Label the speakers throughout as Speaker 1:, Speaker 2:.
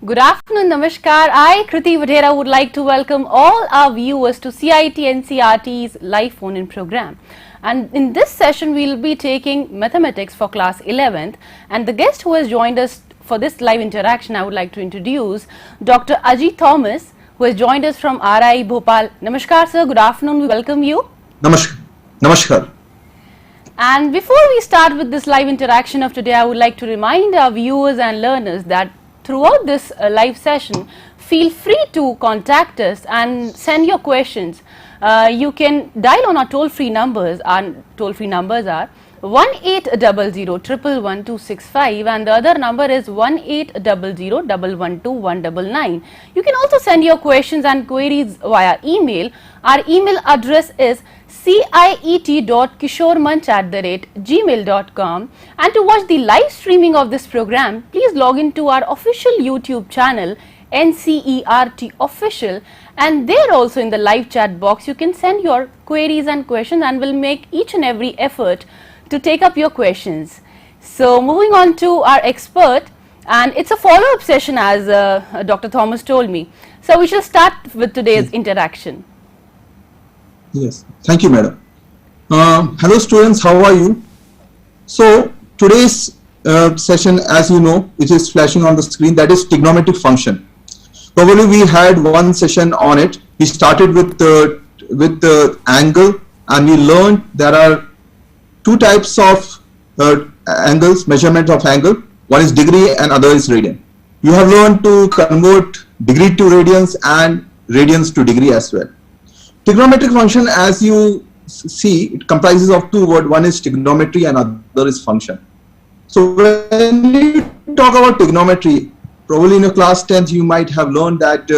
Speaker 1: Good afternoon, Namaskar. I, Kriti Vadhera, would like to welcome all our viewers to CIT NCERT's live phone-in program. And in this session, we will be taking mathematics for class 11th. And the guest who has joined us for this live interaction, I would like to introduce Dr. Ajit Thomas, who has joined us from RI Bhopal. Namaskar, sir. Good afternoon. We welcome you.
Speaker 2: Namaskar. Namaskar.
Speaker 1: And before we start with this live interaction of today, I would like to remind our viewers and learners that throughout this live session, feel free to contact us and send your questions. You can dial on our toll-free numbers. Our toll-free numbers are 1800 and the other number is 1800 You can also send your questions and queries via email. Our email address is ciet.kishoremanch@gmail.com, and to watch the live streaming of this program, please log into our official YouTube channel NCERT Official, and there also in the live chat box you can send your queries and questions, and we'll make each and every effort to take up your questions. So moving on to our expert, and it's a follow-up session as Dr. Thomas told me. So we shall start with today's interaction.
Speaker 2: Yes, thank you, madam. Hello students, how are you? So today's session, as you know, which is flashing on the screen, that is trigonometric function. Probably we had one session on it. We started with the angle, and we learned there are two types of angles, measurement of angle. One is degree and other is radian. You have learned to convert degree to radians and radians to degree as well. Trigonometric function, as you see, it comprises of two words. One is trigonometry and other is function. So when you talk about trigonometry, probably in your class 10th you might have learned that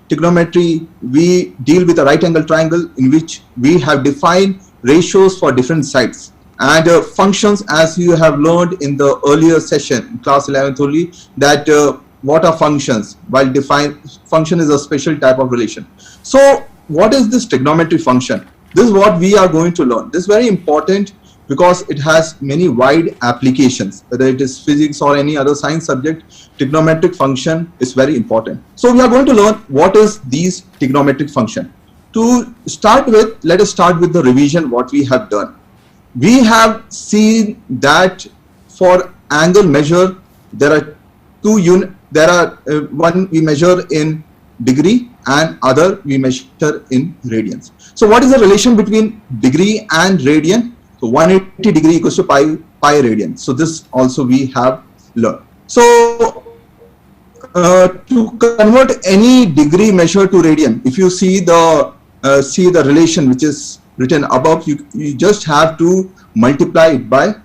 Speaker 2: trigonometry, we deal with a right angle triangle in which we have defined ratios for different sides. And functions, as you have learned in the earlier session, class 11th only, that what are functions? While function is a special type of relation. So what is this trigonometric function? This is what we are going to learn. This is very important because it has many wide applications, whether it is physics or any other science subject. Trigonometric function is very important. So we are going to learn what is these trigonometric function. To start with, let us start with the revision what we have done. We have seen that for angle measure, there are two units. There are one we measure in degree and other we measure in radians. So what is the relation between degree and radian? So 180 degree equals to pi radian. So this also we have learned. So to convert any degree measure to radian, if you see the relation which is written above, you just have to multiply it by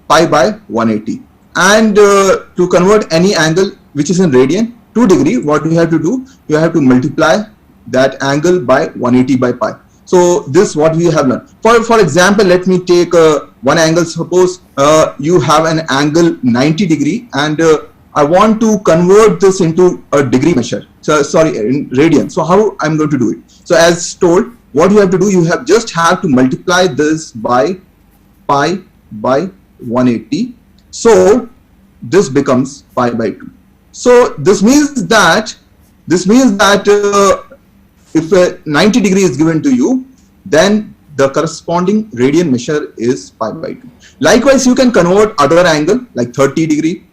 Speaker 2: pi by 180. And to convert any angle which is in radian to degree, what you have to do, you have to multiply that angle by 180 by pi. So this is what we have learned. For example, let me take one angle. Suppose you have an angle 90 degree and I want to convert this into a degree measure. So sorry, in radian. So how I'm going to do it? So as told, what you have to do, you just have to multiply this by pi by 180. So this becomes pi by 2. So this means that if 90 degree is given to you, then the corresponding radian measure is pi by 2. Likewise, you can convert other angle like 30 degree,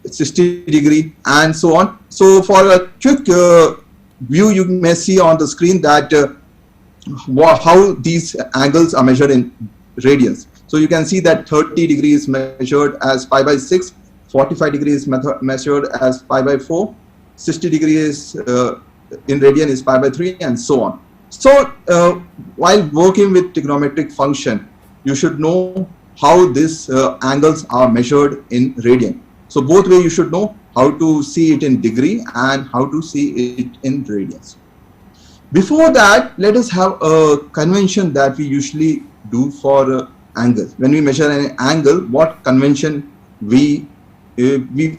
Speaker 2: 60 degree, and so on. So for a quick view, you may see on the screen that how these angles are measured in radians. So you can see that 30 degrees measured as pi by 6, 45 degrees measured as pi by 4, 60 degrees in radian is pi by 3, and so on. So while working with trigonometric function, you should know how these angles are measured in radian. So both way you should know how to see it in degree and how to see it in radians. Before that, let us have a convention that we usually do for angles. When we measure an angle, what convention we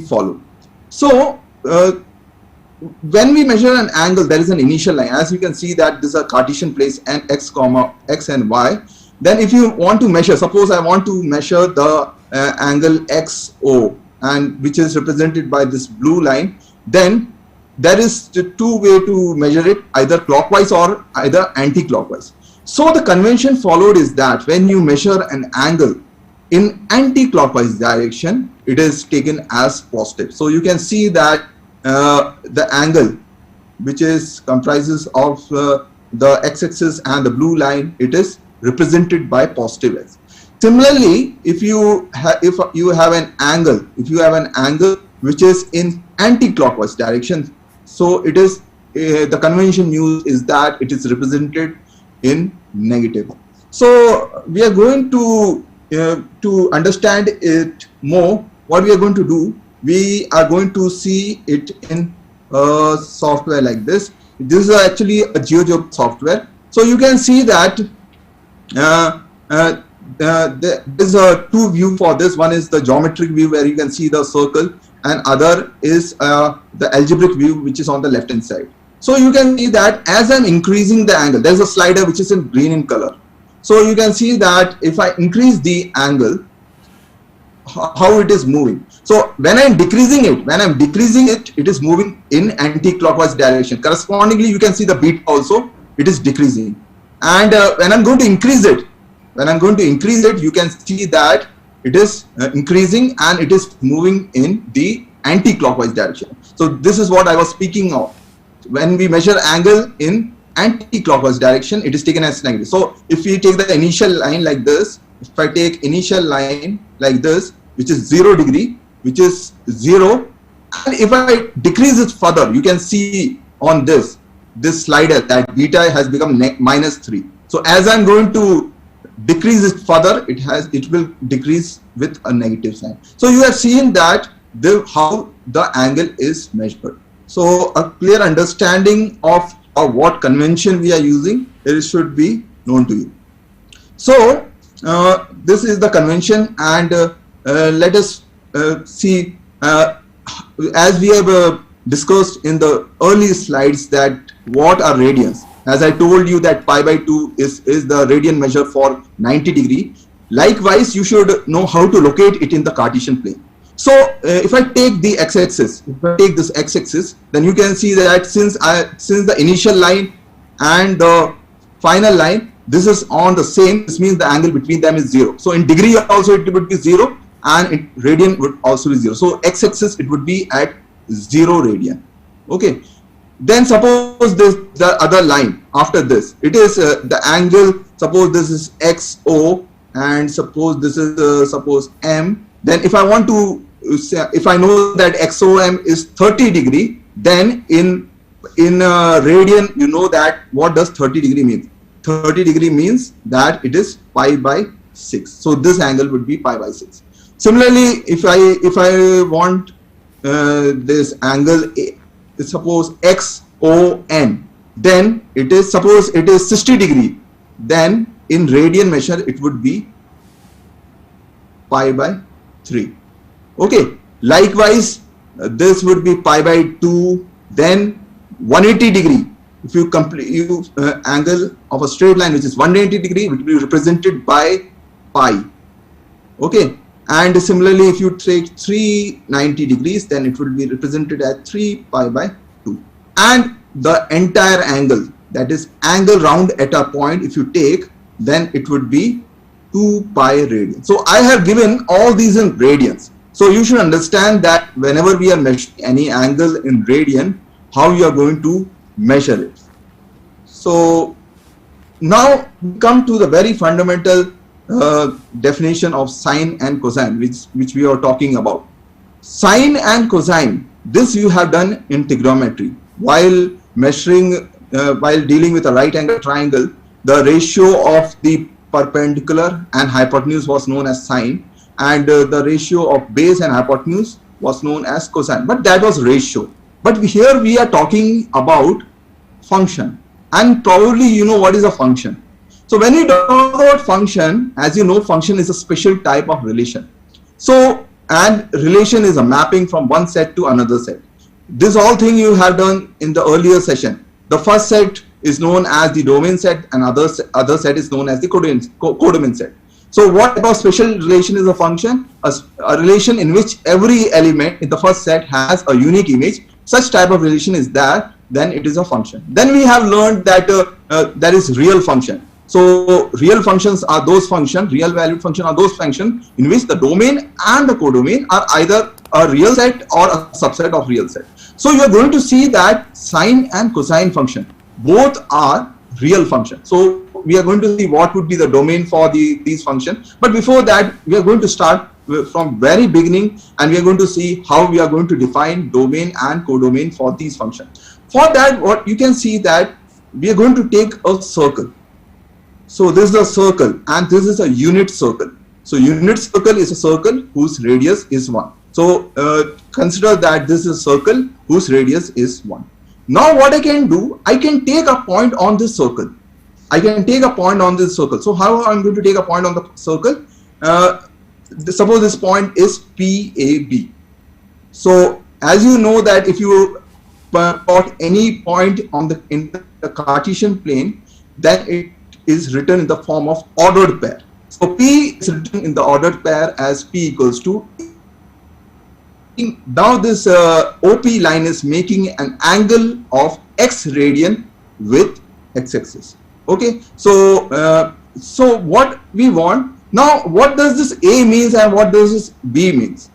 Speaker 2: follow. So when we measure an angle, there is an initial line. As you can see that this is a Cartesian place and x comma x and y. Then if you want to measure, suppose I want to measure the angle XO and which is represented by this blue line, then there is two ways to measure it, either clockwise or either anti-clockwise. So the convention followed is that when you measure an angle in anti-clockwise direction, it is taken as positive. So you can see that the angle which is comprises of the x-axis and the blue line, it is represented by positive x. Similarly, if you have an angle which is in anti-clockwise direction, so it is the convention used is that it is represented in negative. So we are going to understand it more. What we are going to do, we are going to see it in software like this. This is actually a GeoGebra software. So you can see that there's a two view for this. One is the geometric view where you can see the circle, and other is the algebraic view which is on the left hand side. So you can see that as I'm increasing the angle, there's a slider which is in green in color. So you can see that if I increase the angle, how it is moving. So when I'm decreasing it, it is moving in anti-clockwise direction. Correspondingly, you can see the beta also, it is decreasing. And when I'm going to increase it, you can see that it is increasing and it is moving in the anti-clockwise direction. So this is what I was speaking of. When we measure angle in anti-clockwise direction, it is taken as negative. So if we take the initial line like this, if I take initial line like this, which is 0 degree, which is 0, and if I decrease it further, you can see on this slider that beta has become -3. So as I'm going to decrease it further, it will decrease with a negative sign. So you have seen that how the angle is measured. So a clear understanding of what convention we are using, it should be known to you. So this is the convention, and let us see, as we have discussed in the early slides, that what are radians. As I told you that pi by 2 is the radian measure for 90 degree. Likewise, you should know how to locate it in the Cartesian plane. So if I take the x-axis, then you can see that since the initial line and the final line, this is on the same, this means the angle between them is 0. So in degree also it would be 0, and in radian would also be 0. So x-axis it would be at 0 radian. Okay. Then suppose the other line after this, it is the angle, suppose this is XO, and suppose this is suppose M. Then if I want to say, if I know that XOM is 30 degree, then in radian, you know that what does 30 degree mean? 30 degree means that it is pi by 6. So this angle would be pi by 6. Similarly, if I want this angle, suppose XON, then it is, suppose it is 60 degree, then in radian measure it would be pi by 3. Okay. Likewise, this would be pi by 2. Then 180 degree. If you complete angle of a straight line which is 180 degree, it will be represented by pi. Okay. And similarly, if you take 390 degrees, then it will be represented as 3 pi by 2. And the entire angle, that is angle round at a point, if you take, then it would be 2 pi radian. So I have given all these in radians. So you should understand that whenever we are measuring any angle in radian, how you are going to measure it. So now we come to the very fundamental definition of sine and cosine, which we are talking about. Sine and cosine, this you have done in trigonometry. While measuring, while dealing with a right angle triangle, the ratio of the perpendicular and hypotenuse was known as sine, and the ratio of base and hypotenuse was known as cosine. But that was ratio. But here we are talking about function, and probably you know what is a function. So when we talk about function, as you know, function is a special type of relation. So, and relation is a mapping from one set to another set. This all thing you have done in the earlier session. The first set is known as the domain set, and other set is known as the codomain set. So what type of special relation is a function? A relation in which every element in the first set has a unique image. Such type of relation is there, then it is a function. Then we have learned that there is real function. So real functions are those functions, real valued function are those functions in which the domain and the codomain are either a real set or a subset of real set. So you are going to see that sine and cosine function, both are real functions. So we are going to see what would be the domain for these functions. But before that, we are going to start from very beginning, and we are going to see how we are going to define domain and codomain for these functions. For that, what you can see that we are going to take a circle. So this is a circle and this is a unit circle. So unit circle is a circle whose radius is 1. So consider that this is a circle whose radius is 1. Now what I can do, I can take a point on this circle. I can take a point on this circle. So how I'm going to take a point on the circle? Suppose this point is PAB. So as you know that if you plot any point on in the Cartesian plane, then it is written in the form of ordered pair. So P is written in the ordered pair as P equals to. Now this OP line is making an angle of x radian with x-axis. Okay, so so what we want now, what does this A means and what does this B means?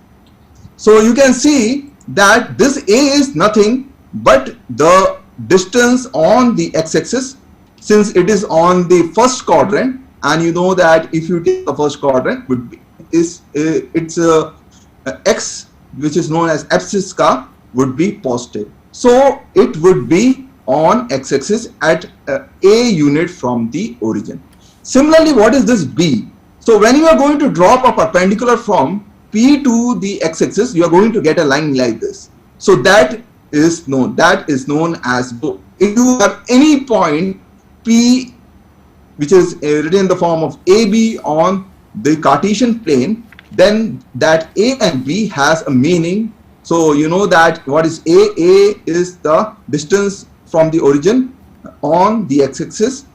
Speaker 2: So you can see that this A is nothing but the distance on the x-axis, since it is on the first quadrant, and you know that if you take the first quadrant, would be it's x, which is known as abscissa, would be positive. So it would be on x-axis at a unit from the origin. Similarly, what is this B? So when you are going to drop a perpendicular from P to the x-axis, you are going to get a line like this. So that is known as B. If you have any point P which is written in the form of AB on the Cartesian plane, then that A and B has a meaning. So you know that what is A? A is the distance from the origin on the x-axis,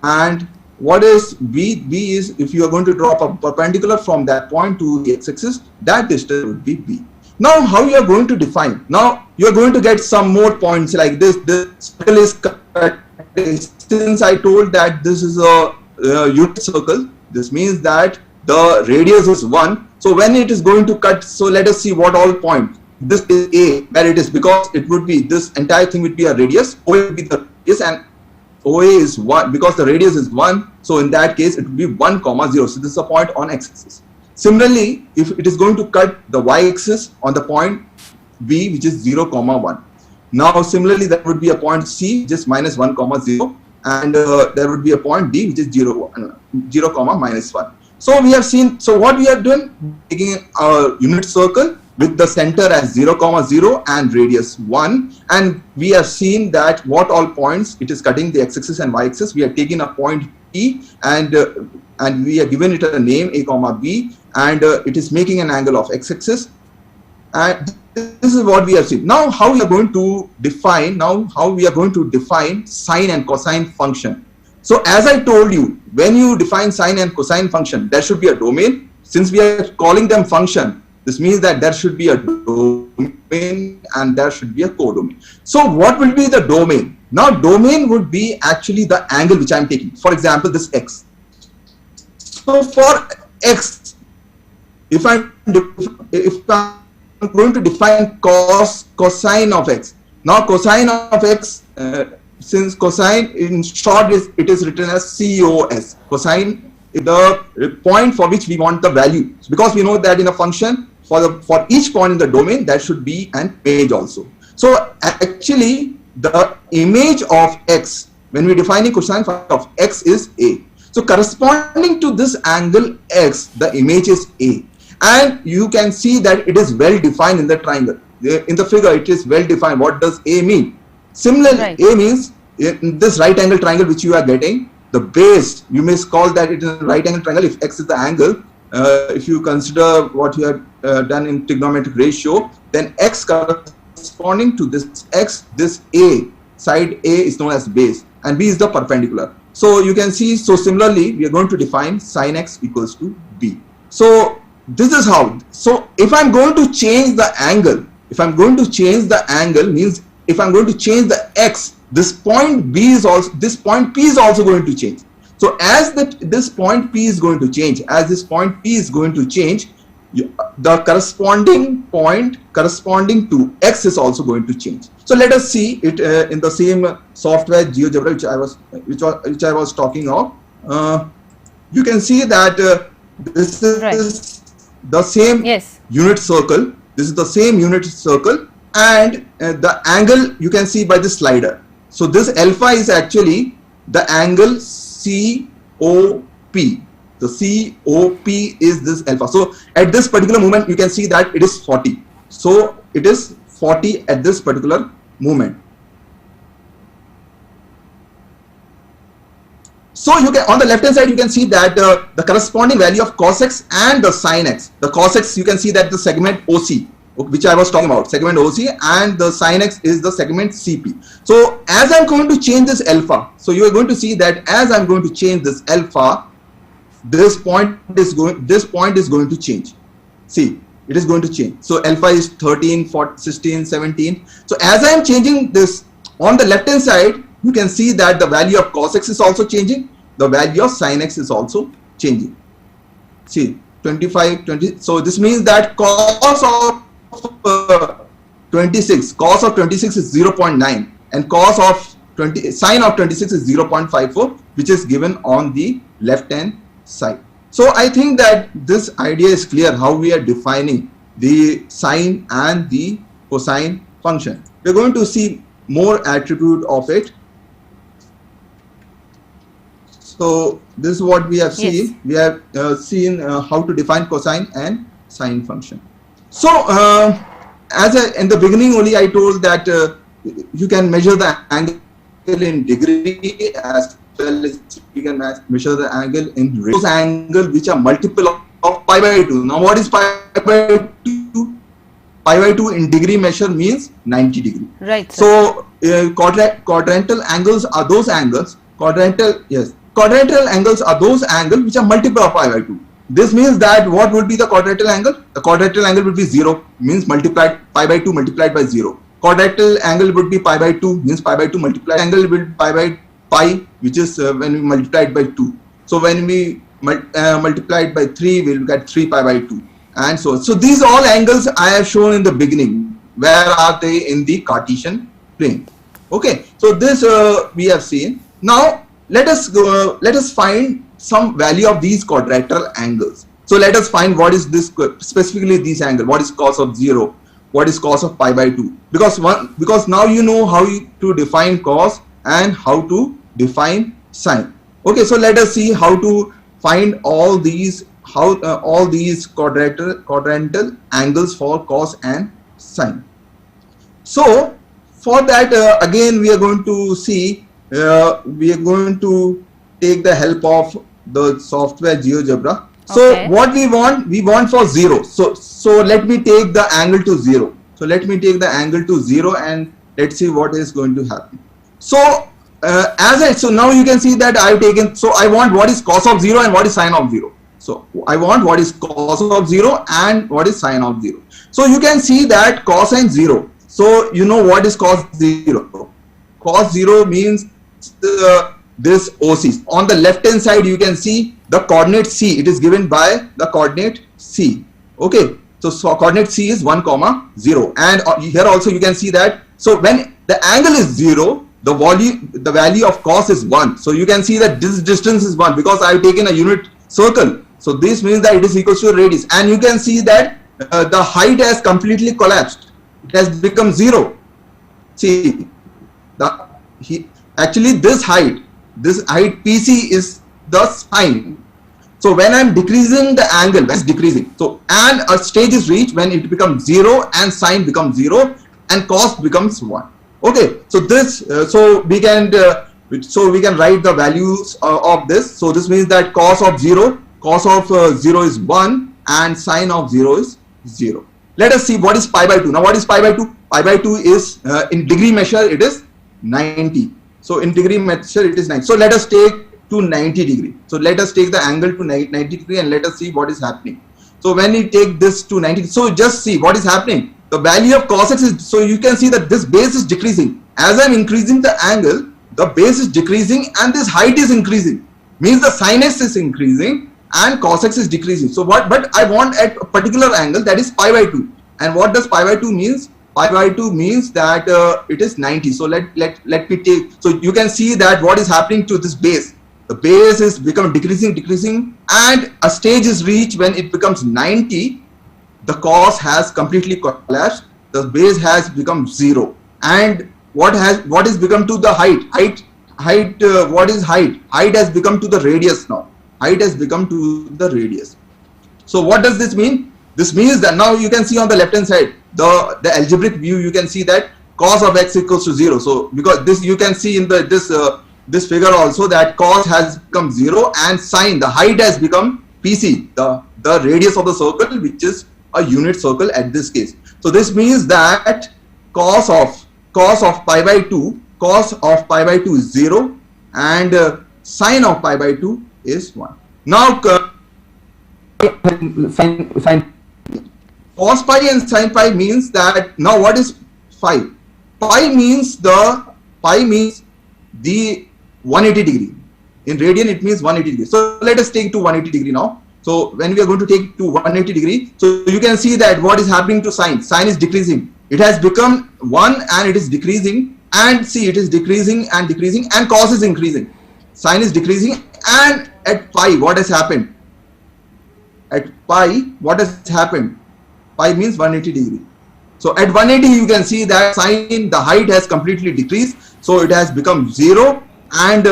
Speaker 2: and what is B? B is if you are going to drop a perpendicular from that point to the x-axis, that distance would be B. Now how you are going to define? Now you are going to get some more points like this. This circle is cut. Since I told that this is a unit circle, this means that the radius is 1. So when it is going to cut, so let us see what all points. This is A, where it is, because it would be, this entire thing would be a radius. OA would be the radius, and OA is 1 because the radius is 1. So in that case, it would be 1, 0. So this is a point on x-axis. Similarly, if it is going to cut the y-axis on the point B, which is 0, 1. Now similarly, that would be a point C, which is minus 1, 0, and there would be a point D, which is 0, 1. So we have seen, so what we have done, taking a unit circle with the center as 0, 0 and radius 1, and we have seen that what all points it is cutting the x-axis and y-axis. We have taken a point P and we have given it a name A, B, and it is making an angle of x-axis, and this is what we have seen. Now how we are going to define, sine and cosine function. So as I told you, when you define sine and cosine function, there should be a domain. Since we are calling them function, this means that there should be a domain and there should be a codomain. So what will be the domain? Now domain would be actually the angle which I am taking. For example, this x. So for x, if I'm going to define cosine of x. Now cosine of x, since cosine in short it is written as COS. Cosine is the point for which we want the value, because we know that in a function for each point in the domain there should be an image also. So actually the image of x, when we define cosine of x, is A. So corresponding to this angle x, the image is A. And you can see that it is well defined in the triangle. In the figure, it is well defined. What does A mean? Similarly, right. A means in this right angle triangle which you are getting, the base, you may call that it is a right angle triangle if x is the angle. If you consider what you have done in trigonometric ratio, then x corresponding to this x, this A, side A is known as base, and B is the perpendicular. So you can see, so similarly, we are going to define sine x equals to b. So this is how. So if I'm going to change the angle, means if I'm going to change the x, this point b is also, this point p is also going to change. So as this point p is going to change, the corresponding point corresponding to x is also going to change. So let us see it in the same software GeoGebra which I was talking of. You can see that this is the same unit circle. This is the same unit circle, and the angle you can see by the slider. So this alpha is actually the angle COP. The COP is this alpha. So at this particular moment, you can see that it is 40. So it is 40 at this particular moment. So you can, on the left hand side, you can see that the corresponding value of cos x and the sin x. The cos x, you can see that the segment OC, which I was talking about, segment OC, and the sin x is the segment CP. So as I'm going to change this alpha, so you are going to see that as I'm going to change this alpha, this point is going to change. See, it is going to change. So alpha is 13, 14, 16, 17. So as I am changing this on the left hand side, you can see that the value of cos x is also changing. The value of sin x is also changing. See, 25, 20. So this means that cos of 26 is 0.9, and sine of 26 is 0.54, which is given on the left hand side. So I think that this idea is clear how we are defining the sine and the cosine function. We're going to see more attribute of it. So this is what we have seen. Yes. We have seen how to define cosine and sine function. So in the beginning only I told that you can measure the angle in degree as well as you can measure the angle in radian. Those angles which are multiple of pi by 2. Now what is pi by 2? Pi by 2 in degree measure means 90 degree.
Speaker 1: Right.
Speaker 2: So quadrantal angles are those angles. Quadrantal angles are those angles which are multiple of pi by 2. This means that what would be the quadrantal angle? The quadrantal angle would be 0, means multiplied pi by 2 multiplied by 0. Quadrantal angle would be pi by 2, means pi by 2 multiplied angle will be pi by pi, which is when we multiply it by 2. So when we multiply it by 3, we will get 3 pi by 2, and so on. So these all angles I have shown in the beginning. Where are they? In the Cartesian plane. Okay, so this we have seen. Now let us find some value of these quadrilateral angles. So let us find what is this, specifically this angle. What is cos of 0? What is cos of pi by 2? Because now you know how to define cos and how to define sine. Okay, so let us see how to find all these quadrantal angles for cos and sine. So for that again we are going to see, we are going to take the help of the software GeoGebra. So okay, what we want for 0. So let me take the angle to 0. So let me take the angle to 0 and let's see what is going to happen. So so now you can see that I've taken, so I want what is cos of 0 and what is sine of 0. So I want what is cos of 0 and what is sine of 0. So you can see that cosine 0. So you know what is cos 0. Cos 0 means this OC. On the left hand side you can see the coordinate C. It is given by the coordinate C. Okay, so coordinate C is 1, 0, and here also you can see that. So when the angle is 0, the value of cos is 1. So you can see that this distance is 1 because I have taken a unit circle. So this means that it is equal to radius, and you can see that the height has completely collapsed. It has become 0. See, actually this height PC is the sine. So when I am decreasing the angle, that's decreasing. So and a stage is reached when it becomes 0 and sine becomes 0 and cos becomes 1. Okay, so this so we can write the values of this. So this means that cos of 0 is 1 and sine of 0 is 0. Let us see what is pi by 2. Now what is pi by 2? Pi by 2 is in degree measure it is 90. So in degree measure it is 90. So let us take to 90 degree. So let us take the angle to 90 degree and let us see what is happening. So when we take this to 90, so just see what is happening. The value of cos x is, so you can see that this base is decreasing. As I'm increasing the angle, the base is decreasing and this height is increasing. Means the sin x is increasing and cos x is decreasing. So what, but I want at a particular angle, that is pi by 2. And what does pi by 2 means? Pi by 2 means that it is 90. So let me take, so you can see that what is happening to this base. The base is become decreasing, and a stage is reached when it becomes 90. The cos has completely collapsed. The base has become 0. And what is become to the height? What is height? Height has become to the radius now. Height has become to the radius. So what does this mean? This means that now you can see on the left hand side, the algebraic view, you can see that cos of x equals to 0. So because this, you can see in the this figure also that cos has become 0 and sine, the height has become PC, the radius of the circle, which is a unit circle at this case. So this means that cos of pi by 2 is 0 and sine of pi by 2 is 1. Now sine cos pi and sin pi means that, now what is phi? Pi means the 180 degree. In radian it means 180 degree. So let us take to 180 degree now. So when we are going to take to 180 degree, so you can see that what is happening to sine. Sine is decreasing. It has become 1 and it is decreasing, and see, it is decreasing and cos is increasing. Sine is decreasing, and at pi what has happened? At pi what has happened? Pi means 180 degree. So at 180 you can see that sine, the height has completely decreased. So it has become 0 and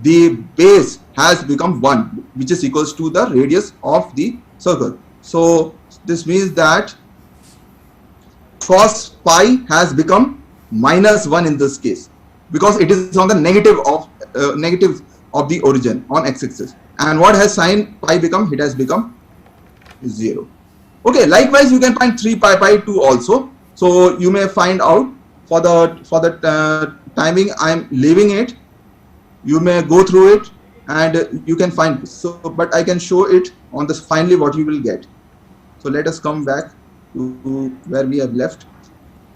Speaker 2: the base has become 1, which is equals to the radius of the circle. So this means that cos pi has become minus 1 in this case, because it is on the negative of the origin on x-axis. And what has sin pi become? It has become 0. Okay, likewise you can find 3 pi by 2 also. So you may find out, for the timing I am leaving it. You may go through it and you can find, so but I can show it on this finally what you will get. So let us come back to where we have left.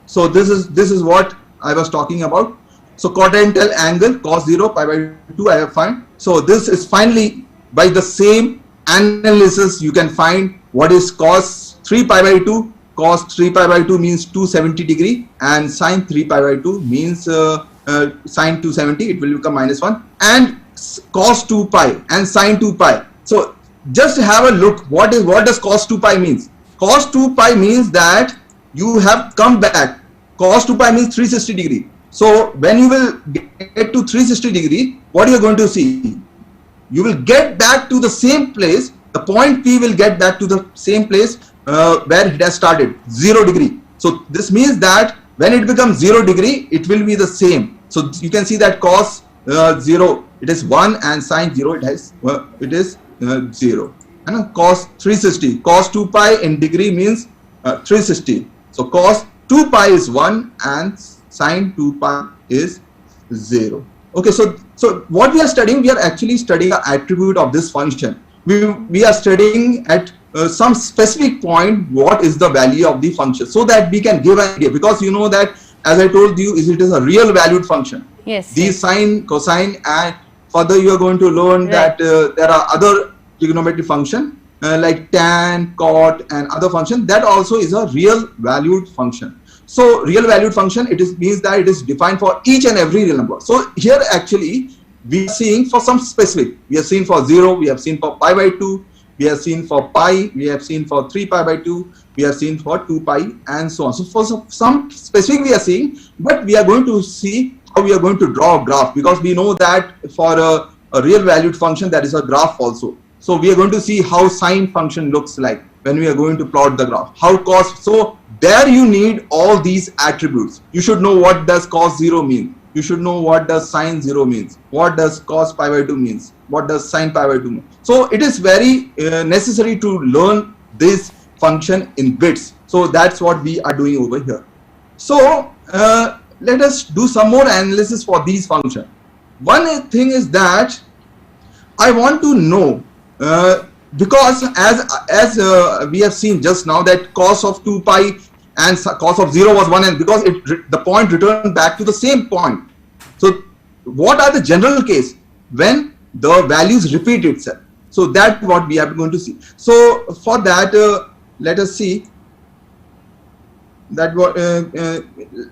Speaker 2: So this is what I was talking about. So quadrantal angle cos 0 pi by 2 I have found. So this is finally, by the same analysis, you can find what is cos 3 pi by 2. Cos 3 pi by 2 means 270 degree, and sin 3 pi by 2 means sin 270, it will become minus 1, and cos 2 pi and sin 2 pi. So just have a look, what does cos 2 pi means? Cos 2 pi means that you have come back. Cos 2 pi means 360 degree. So when you will get to 360 degree, what you are going to see? You will get back to the same place. The point P will get back to the same place where it has started, 0 degree. So this means that when it becomes 0 degree, it will be the same. So you can see that cos 0, it is 1, and sin 0, it is 0. And cos 360, cos 2 pi in degree means 360. So cos 2 pi is 1 and sin 2 pi is 0. Okay, so what we are studying, we are actually studying the attribute of this function. We are studying at some specific point what is the value of the function, so that we can give an idea, because you know that, as I told you, it is a real valued function.
Speaker 1: Yes.
Speaker 2: These sine, cosine, and further you are going to learn that there are other trigonometric function like tan, cot, and other function, that also is a real valued function. So real valued function, means that it is defined for each and every real number. So here actually we are seeing for some specific, we have seen for 0, we have seen for pi by 2, we have seen for pi, we have seen for 3 pi by 2, we have seen for 2 pi, and so on. So for some specific we are seeing, but we are going to see how we are going to draw a graph, because we know that for a real valued function there is a graph also. So we are going to see how sine function looks like when we are going to plot the graph, how cos. So there you need all these attributes. You should know what does cos 0 mean. You should know what does sine 0 means, what does cos pi by 2 means, what does sine pi by 2 mean. So it is very necessary to learn this function in bits. So that's what we are doing over here. So let us do some more analysis for these functions. One thing is that I want to know, because as we have seen just now that cos of 2 pi and cos of 0 was 1, and because the point returned back to the same point. So what are the general case when the values repeat itself? So that's what we are going to see. So for that, let us see that what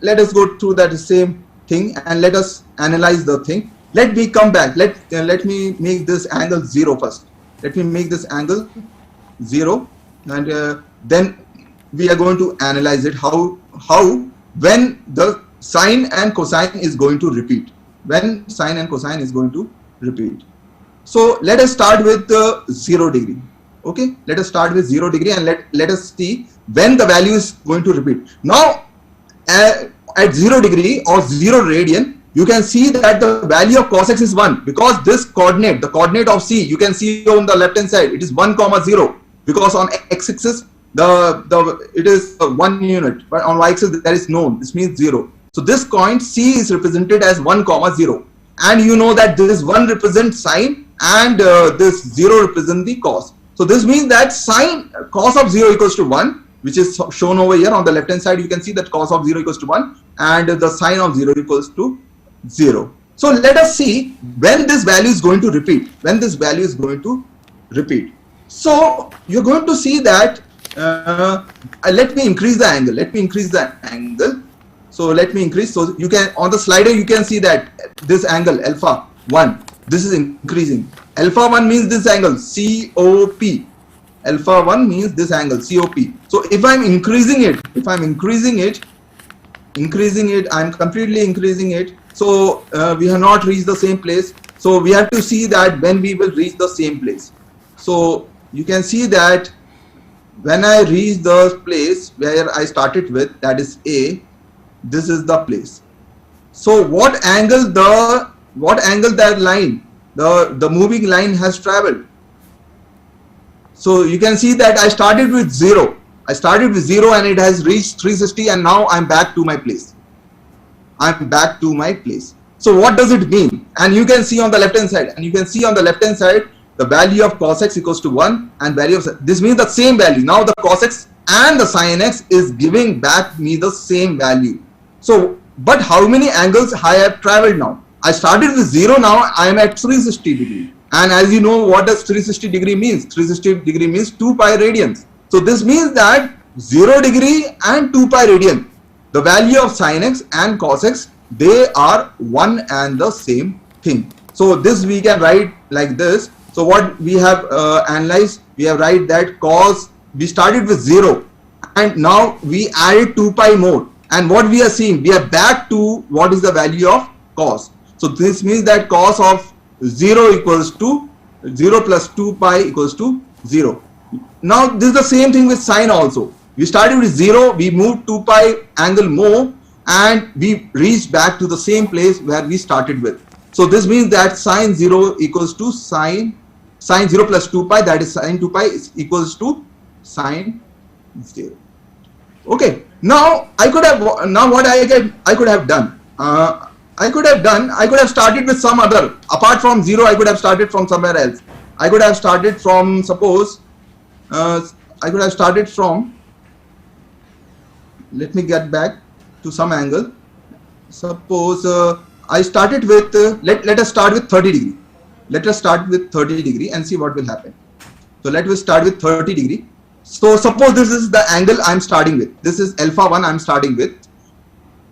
Speaker 2: let us go through that same thing and let us analyze the thing. Let me come back. Let me make this angle 0 first. Let me make this angle 0, and then we are going to analyze it. How when the sine and cosine is going to repeat. When sine and cosine is going to repeat. So let us start with 0 degree. Okay, let us start with 0 degree and let us see when the value is going to repeat. Now at 0 degree or 0 radian, you can see that the value of cos x is 1, because this coordinate, the coordinate of c, you can see on the left hand side, it is 1, 0, because on x axis it is 1 unit, but on y axis there is no, this means 0. So this point c is represented as 1, 0, and you know that this 1 represents sine and this 0 represents the cos. So this means that cos of 0 equals to 1, which is shown over here on the left hand side. You can see that cos of 0 equals to 1 and the sine of 0 equals to 0. So let us see when this value is going to repeat. When this value is going to repeat. So you're going to see that let me increase the angle. Let me increase the angle. So let me increase. So you can, on the slider you can see that this angle alpha 1, this is increasing. Alpha 1 means this angle COP. Alpha 1 means this angle COP. So if I'm increasing it, I'm completely increasing it. So we have not reached the same place. So we have to see that when we will reach the same place. So you can see that when I reach the place where I started with, that is A, this is the place. So what angle that line, the moving line has traveled? So you can see that I started with 0. I started with 0 and it has reached 360, and now I'm back to my place. I'm back to my place. So what does it mean? And you can see on the left hand side, the value of cos x equals to 1 and value of, this means the same value. Now the cos x and the sin x is giving back me the same value. So, but how many angles I have traveled now? I started with 0, now I am at 360 degree. And as you know, what does 360 degree means? 360 degree means 2 pi radians. So this means that 0 degree and 2 pi radian, the value of sin x and cos x, they are one and the same thing. So this we can write like this. So what we have analyzed, we have write that cos, we started with 0 and now we added 2 pi more. And what we are seeing, we are back to what is the value of cos. So this means that cos of 0 equals to 0 plus 2 pi equals to 0. Now this is the same thing with sine also. We started with 0, we moved 2 pi angle more and we reached back to the same place where we started with. So this means that sine 0 equals to sine 0 plus 2 pi, that is sine 2 pi is equals to sine 0. Okay, now I could have, now what I could have done, I could have started with some other, apart from 0 I could have started from somewhere else. I could have started from, suppose I could have started from, let me get back to some angle. Suppose I started with, let us start with 30 degree. Let us start with 30 degree and see what will happen. So let us start with 30 degree. So suppose this is the angle I'm starting with. This is alpha 1 I'm starting with.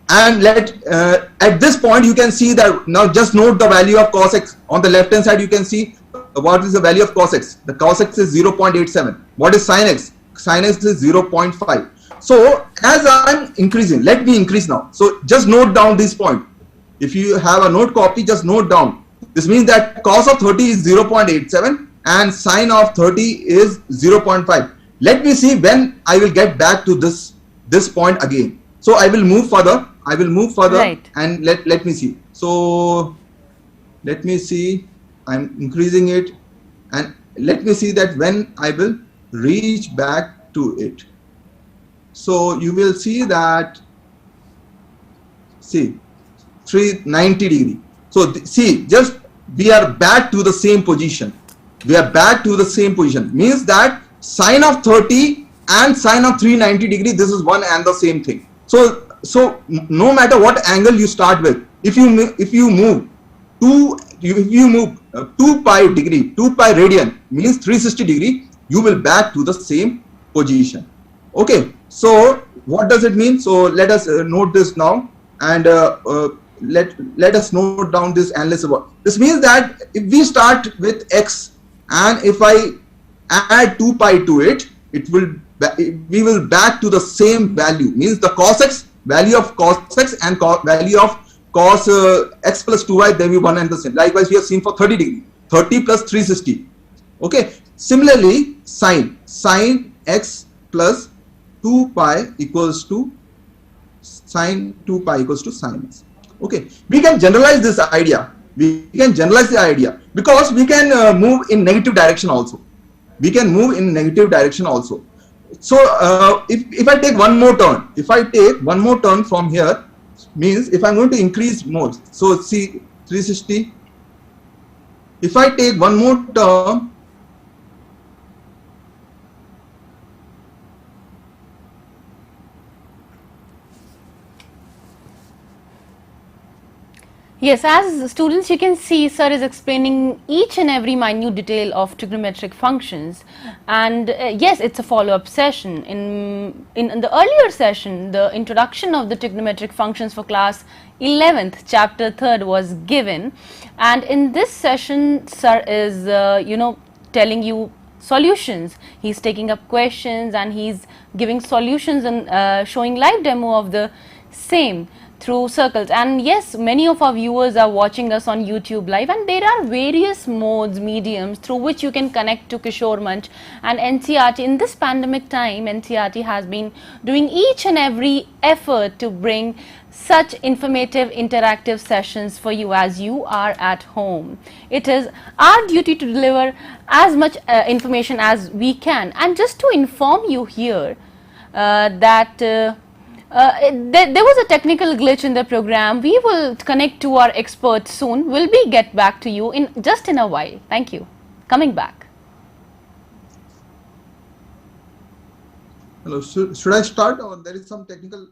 Speaker 2: And at this point you can see that, now just note the value of cos x. On the left hand side you can see what is the value of cos x. The cos x is 0.87. What is sin x? Sin x is 0.5. So as I'm increasing, let me increase now. So just note down this point. If you have a note copy, just note down. This means that cos of 30 is 0.87 and sin of 30 is 0.5. Let me see when I will get back to this point again. So I will move further. Right. And let me see. So let me see. I'm increasing it and let me see that when I will reach back to it. So you will see that, see, 390 degree. So see, just we are back to the same position. We are back to the same position. Means that sine of 30 and sine of 390 degree, this is one and the same thing. So no matter what angle you start with, if you move if you move 2 pi degree, 2 pi radian means 360 degree, you will back to the same position. Okay, so what does it mean? So let us note this now, and let us note down this analysis about. This means that if we start with x, and if I add 2 pi to it, it will we will back to the same value. Means the cos x, value of cos x and value of cos x plus 2y, they will be one and the same. Likewise, we have seen for 30 degree, 30 plus 360. Okay. Similarly, sine x plus 2 pi equals to sine 2 pi equals to sine x. Okay, we can generalize this idea. We can generalize the idea because we can move in negative direction also. We can move in negative direction also. So if I take one more turn, if I take one more turn from here, means if I'm going to increase more. So see 360. If I take one more term,
Speaker 1: Yes, as students you can see sir is explaining each and every minute detail of trigonometric functions, and yes, it's a follow-up session. In the earlier session, the introduction of the trigonometric functions for class 11th chapter 3rd was given, and in this session sir is telling you solutions. He's taking up questions and he's giving solutions and showing live demo of the same through circles. And yes, many of our viewers are watching us on YouTube live, and there are various modes, mediums through which you can connect to Kishore Manch and NCERT. In this pandemic time, NCERT has been doing each and every effort to bring such informative interactive sessions for you as you are at home. It is our duty to deliver as much information as we can. And just to inform you here that there was a technical glitch in the program. We will connect to our experts soon. We'll get back to you in a while. Thank you. Coming back.
Speaker 2: Hello, should I start, or there is some technical?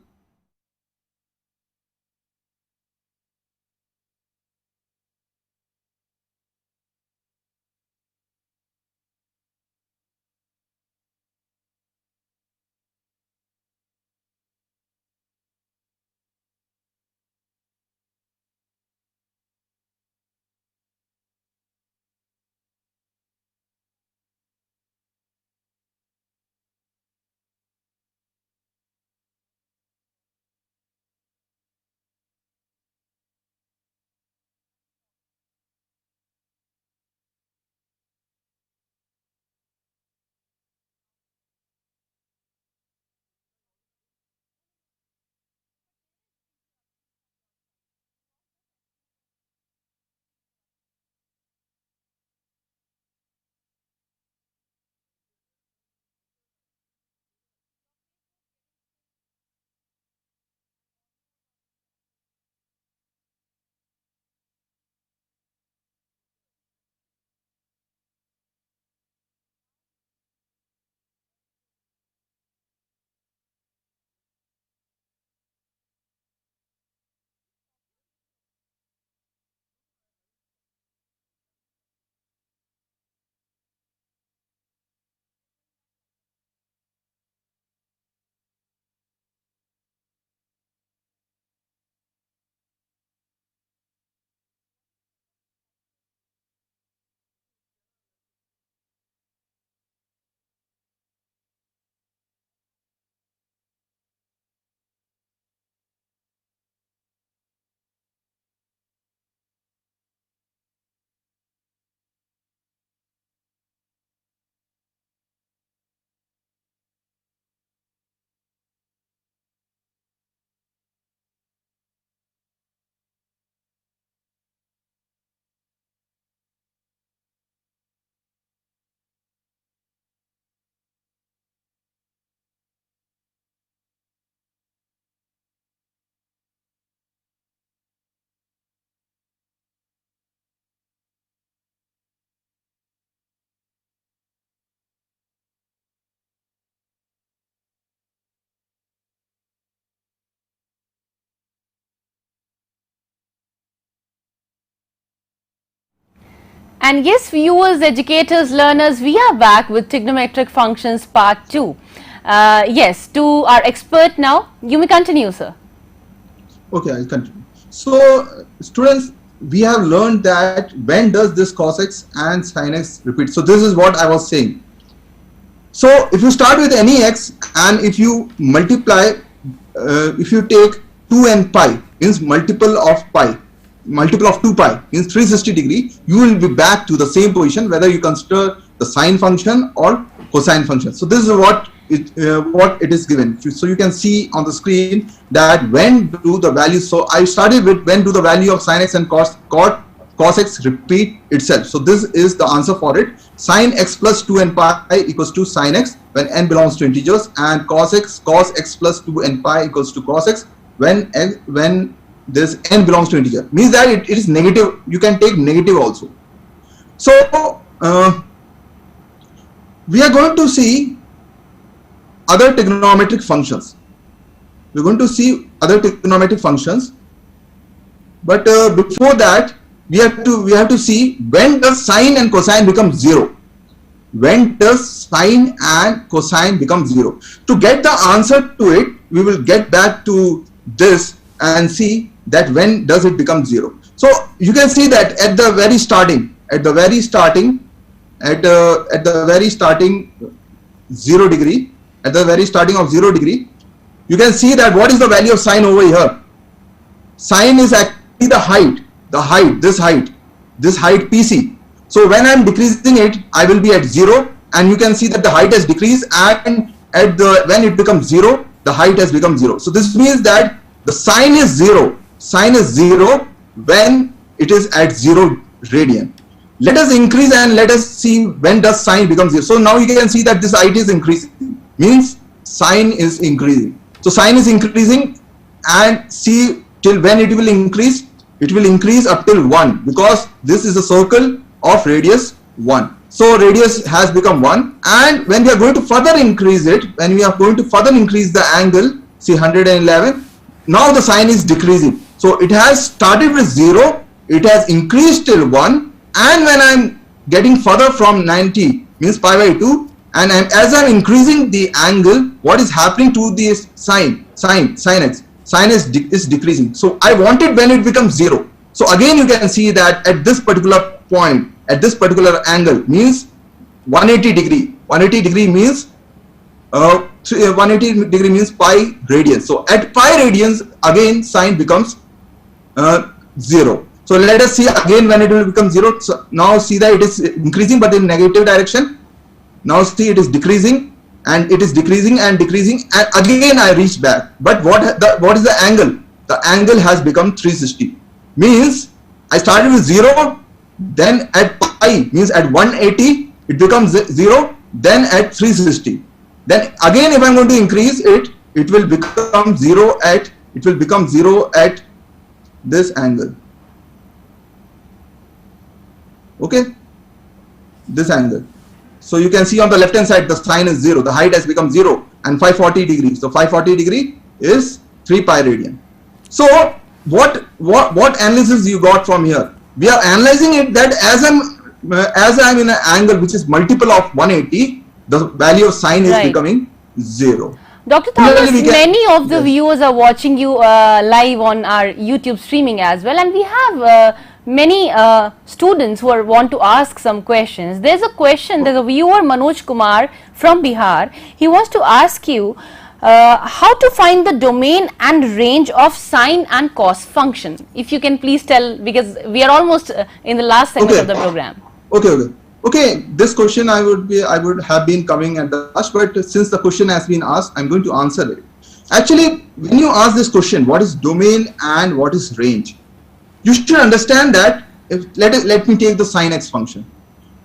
Speaker 1: And yes, viewers, educators, learners, we are back with trigonometric functions part 2. Yes, to our expert now. You may continue, sir.
Speaker 2: Okay, I'll continue. So, students, we have learned that when does this cos x and sin x repeat? So, this is what I was saying. So, if you start with any x and if you multiply, if you take 2n pi, means multiple of pi, multiple of 2 pi means 360 degree, you will be back to the same position whether you consider the sine function or cosine function. So, this is what it is given. So, you can see on the screen that when do the values, so I started with when do the value of sin x and cos x repeat itself. So, this is the answer for it. Sin x plus 2n pi equals to sin x when n belongs to integers, and cos x plus 2n pi equals to cos x when this n belongs to integer. Means that it is negative. You can take negative also. So, we are going to see other trigonometric functions. We're going to see other trigonometric functions, but before that, we have to see when does sine and cosine become 0. When does sine and cosine become 0? To get the answer to it, we will get back to this and see that when does it become 0. So you can see that at the very starting 0 degree. At the very starting of 0 degree, you can see that what is the value of sine over here. Sine is actually the height, this height PC. So when I am decreasing it, I will be at 0, and you can see that the height has decreased, and when it becomes 0, the height has become 0. So this means that the sine is 0. Sine is 0 when it is at 0 radian. Let us increase and let us see when does sine become 0. So now you can see that this height is increasing. Means sine is increasing. So sine is increasing, and see till when it will increase. It will increase up till 1, because this is a circle of radius 1. So radius has become 1, and when we are going to further increase it, when we are going to further increase the angle, see 111, now the sine is decreasing. So it has started with 0, it has increased till 1, and when I am getting further from 90, means pi by 2, and as I am increasing the angle, what is happening to the sine x? Sine is decreasing. So I want it when it becomes 0. So again you can see that at this particular point, at this particular angle, means 180 degree. 180 degree means 180 degree means pi radians. So at pi radians, again sine becomes 0. So let us see again when it will become 0. So now see that it is increasing but in negative direction. Now see it is decreasing, and it is decreasing and decreasing, and again I reach back. But what is the angle? The angle has become 360. Means I started with 0, then at pi, means at 180 it becomes 0, then at 360. Then again if I am going to increase it, it will become 0 at this angle. Okay, this angle. So you can see on the left hand side the sine is 0, the height has become 0, and 540 degrees. So 540 degree is 3 pi radian. So what analysis you got from here? We are analyzing it that as I'm in an angle which is multiple of 180, the value of sine is becoming 0.
Speaker 1: Dr. Thomas, many of the viewers are watching you live on our YouTube streaming as well, and we have many students who want to ask some questions. There's a viewer, Manoj Kumar from Bihar. He wants to ask you how to find the domain and range of sine and cos function. If you can please tell, because we are almost in the last segment of the program.
Speaker 2: Okay. This question I would have been coming at the last, but since the question has been asked, I'm going to answer it. Actually, when you ask this question, what is domain and what is range? You should understand that, let me take the sin x function.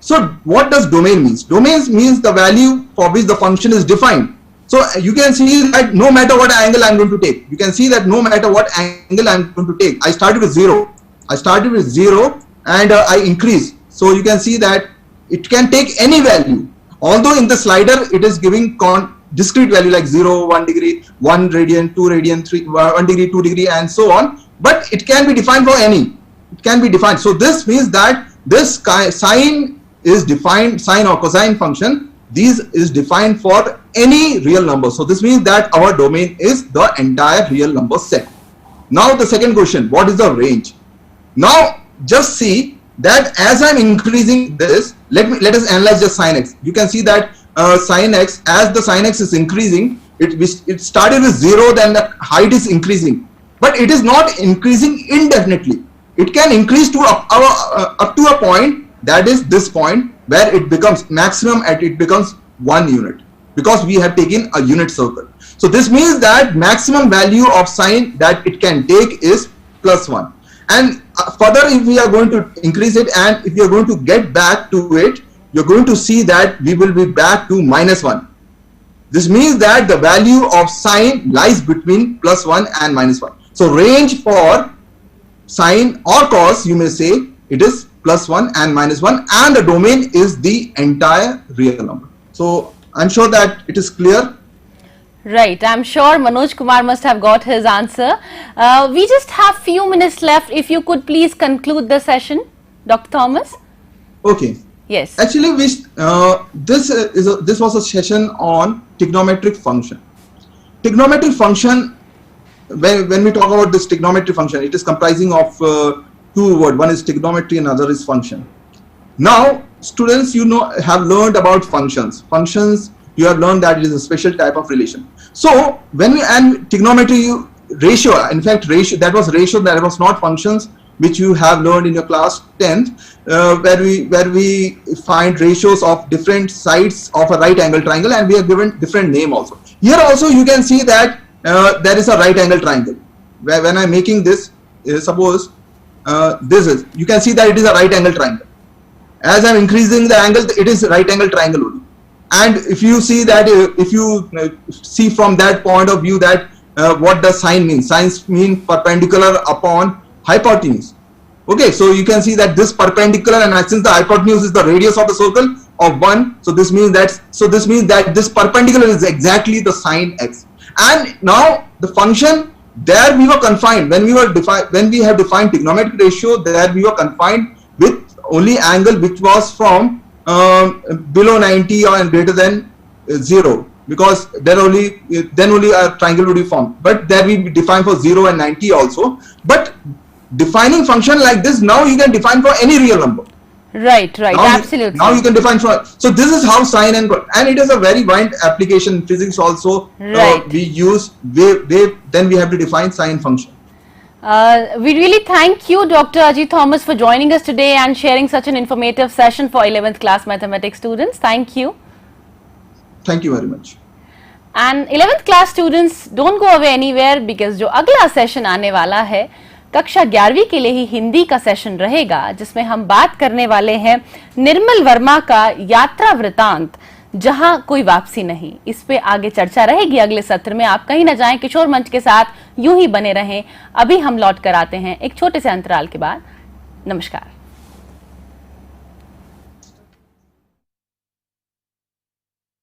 Speaker 2: So what does domain means? Domain means the value for which the function is defined. So you can see that no matter what angle I am going to take, I started with 0. And I increase. So you can see that it can take any value. Although in the slider it is giving discrete value like 0, 1 degree, 1 radian, 2 radian, 1 degree, 2 degree, and so on. But it can be defined for any. So this means that this sine is defined, sine or cosine function, these is defined for any real number. So this means that our domain is the entire real number set. Now the second question, what is the range? Now just see that as I'm increasing this, let us analyze just sine x. You can see that sine x, as the sine x is increasing, it started with 0, then the height is increasing, but it is not increasing indefinitely. It can increase to up to a point, that is this point, where it becomes maximum and it becomes 1 unit, because we have taken a unit circle. So this means that maximum value of sine that it can take is +1. And further, if we are going to increase it and if you are going to get back to it, you're going to see that we will be back to -1. This means that the value of sine lies between +1 and -1. So range for sine or cos, you may say, it is +1 and -1, and the domain is the entire real number. So I'm sure that it is clear.
Speaker 1: Right, I'm sure Manoj Kumar must have got his answer. We just have few minutes left. If you could please conclude the session, Dr. Thomas.
Speaker 2: Okay.
Speaker 1: Yes.
Speaker 2: Actually, this was a session on trigonometric function. Trigonometric function, when we talk about this trigonometric function, it is comprising of two words. One is trigonometry and other is function. Now, students, have learned about functions. Functions, you have learned that it is a special type of relation. So and trigonometry ratio, in fact ratio, that was not functions, which you have learned in your class 10th, where we find ratios of different sides of a right angle triangle, and we are given different name also. Here also you can see that there is a right angle triangle, where when I'm making this, suppose you can see that it is a right angle triangle. As I'm increasing the angle, it is right angle triangle only. And if you see that, if you see from that point of view that what does sine mean? Sines mean perpendicular upon hypotenuse. Okay, so you can see that this perpendicular, and since the hypotenuse is the radius of the circle of 1, so this means that this perpendicular is exactly the sine x. And now the function, there we were confined when we have defined trigonometric ratio, there we were confined with only angle which was from below 90 or greater than 0, because then only a triangle would be formed. But there we define for 0 and 90 also. But defining function like this, now you can define for any real number.
Speaker 1: Right, absolutely.
Speaker 2: Now you can define for, so this is how sine and it is a very wide application in physics also.
Speaker 1: Right.
Speaker 2: We use wave, then we have to define sine function.
Speaker 1: We really thank you, Dr. Ajit Thomas, for joining us today and sharing such an informative session for 11th class mathematics students. Thank you.
Speaker 2: Thank you very much.
Speaker 1: And 11th class students, don't go away anywhere, because जो अगला session आने वाला है कक्षा 11वीं के लिए ही हिंदी का सेशन रहेगा, जिसमें हम बात करने वाले हैं निर्मल वर्मा का यात्रा वृतांत, जहां कोई वापसी नहीं। इस पे आगे चर्चा रहेगी अगले सत्र में। आप कहीं ना जाएं, किशोर मंच के साथ यूं ही बने रहें। अभी हम लौट कर आते हैं एक छोटे से अंतराल के बाद। नमस्कार।